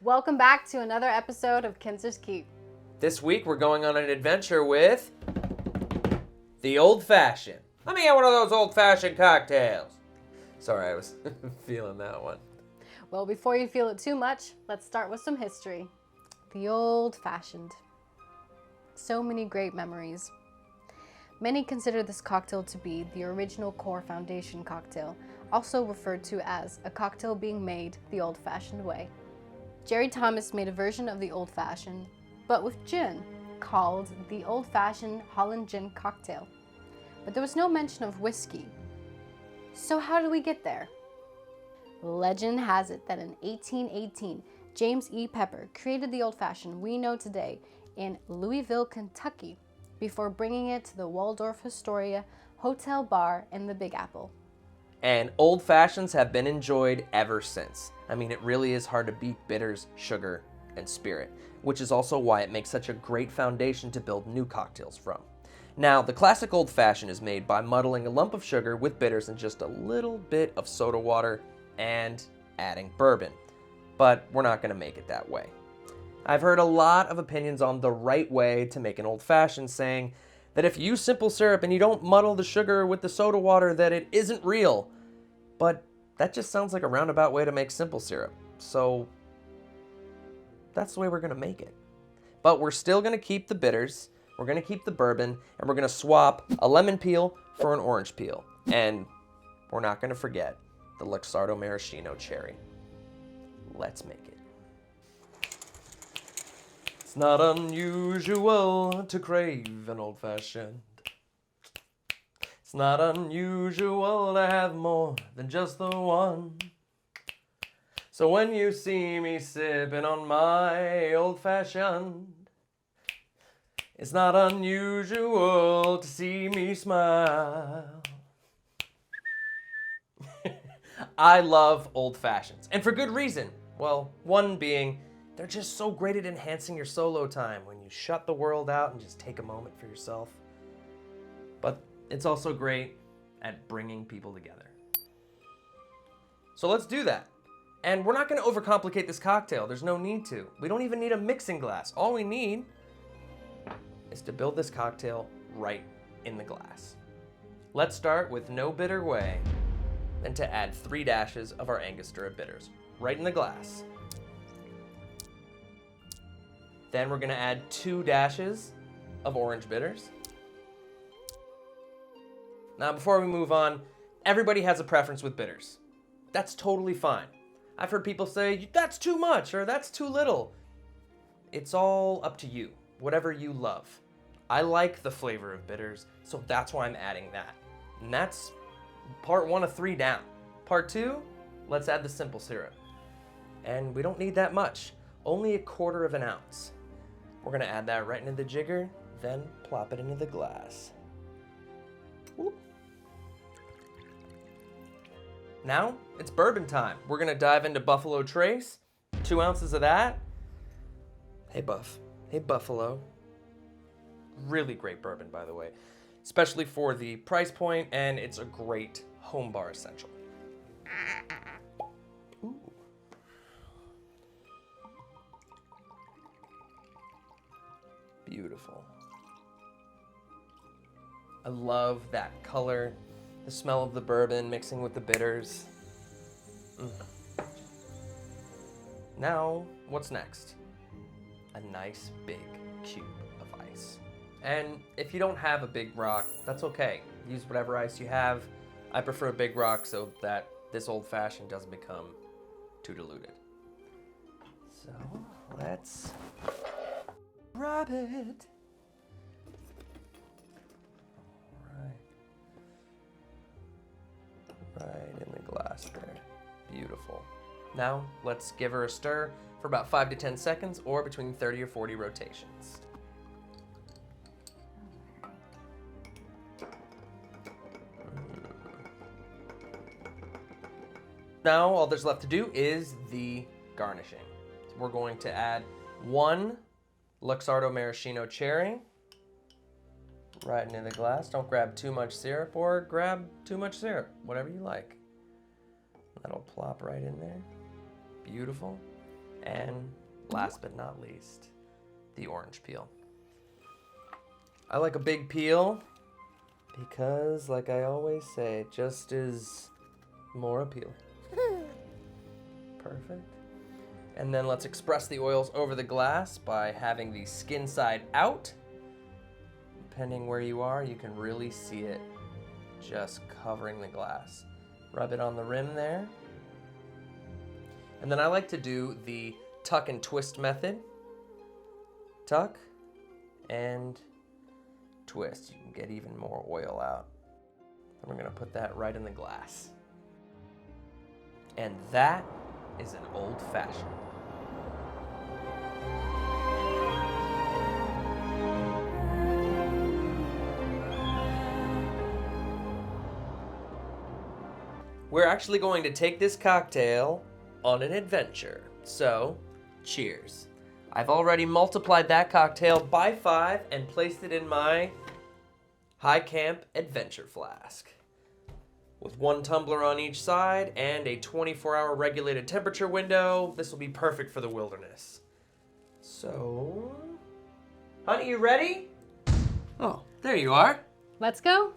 Welcome back to another episode of kinser'skeep. This week we're going on an adventure with the Old Fashioned. Let me get one of those old fashioned cocktails. Sorry, I was feeling that one. Well, before you feel it too much, let's start with some history. The Old Fashioned. So many great memories. Many consider this cocktail to be the original core foundation cocktail, also referred to as a cocktail being made the old-fashioned way. Jerry Thomas made a version of the Old Fashioned, but with gin, called the Old Fashioned Holland Gin Cocktail. But there was no mention of whiskey. So how did we get there? Legend has it that in 1818, James E. Pepper created the Old Fashioned we know today in Louisville, Kentucky, before bringing it to the Waldorf Astoria Hotel Bar in the Big Apple. And old fashions have been enjoyed ever since. I mean, it really is hard to beat bitters, sugar, and spirit, which is also why it makes such a great foundation to build new cocktails from. Now, the classic old fashioned is made by muddling a lump of sugar with bitters and just a little bit of soda water and adding bourbon. But we're not going to make it that way. I've heard a lot of opinions on the right way to make an old fashioned, saying that if you use simple syrup and you don't muddle the sugar with the soda water, that it isn't real. But that just sounds like a roundabout way to make simple syrup. So that's the way we're going to make it. But we're still going to keep the bitters, we're going to keep the bourbon, and we're going to swap a lemon peel for an orange peel. And we're not going to forget the Luxardo Maraschino cherry. Let's make it. It's not unusual to crave an old-fashioned. It's not unusual to have more than just the one. So when you see me sipping on my old-fashioned, it's not unusual to see me smile. I love old fashions, and for good reason. Well, one being, they're just so great at enhancing your solo time when you shut the world out and just take a moment for yourself. But it's also great at bringing people together. So let's do that. And we're not going to overcomplicate this cocktail. There's no need to. We don't even need a mixing glass. All we need is to build this cocktail right in the glass. Let's start with no bitter way than to add 3 dashes of our Angostura bitters right in the glass. Then we're going to add 2 dashes of orange bitters. Now, before we move on, everybody has a preference with bitters. That's totally fine. I've heard people say, that's too much or that's too little. It's all up to you, whatever you love. I like the flavor of bitters, so that's why I'm adding that. And that's part 1 of 3 down. Part 2, let's add the simple syrup. And we don't need that much, only 1/4 ounce. We're gonna add that right into the jigger, then plop it into the glass. Whoop. Now, it's bourbon time. We're gonna dive into Buffalo Trace, 2 ounces of that. Hey Buffalo. Really great bourbon, by the way, especially for the price point, and it's a great home bar essential. Ooh. Beautiful. I love that color, the smell of the bourbon mixing with the bitters. Now, what's next? A nice big cube of ice. And if you don't have a big rock, that's okay. Use whatever ice you have. I prefer a big rock so that this old fashioned doesn't become too diluted. So let's grab it. Right in the glass there. Beautiful. Now let's give her a stir for about 5 to 10 seconds or between 30 or 40 rotations. Now all there's left to do is the garnishing. So we're going to add 1 Luxardo Maraschino cherry right into the glass. Don't grab too much syrup or grab too much syrup, whatever you like. That'll plop right in there. Beautiful. And last but not least, the orange peel. I like a big peel because, like I always say, it just is more appealing. Perfect. And then let's express the oils over the glass by having the skin side out. Depending where you are, you can really see it just covering the glass. Rub it on the rim there. And then I like to do the tuck and twist method. Tuck and twist. You can get even more oil out. And we're gonna put that right in the glass. And that is an old fashioned. We're actually going to take this cocktail on an adventure. So, cheers. I've already multiplied that cocktail by 5 and placed it in my high camp adventure flask. With 1 tumbler on each side and a 24-hour regulated temperature window, this will be perfect for the wilderness. So, honey, you ready? Oh, there you are. Let's go.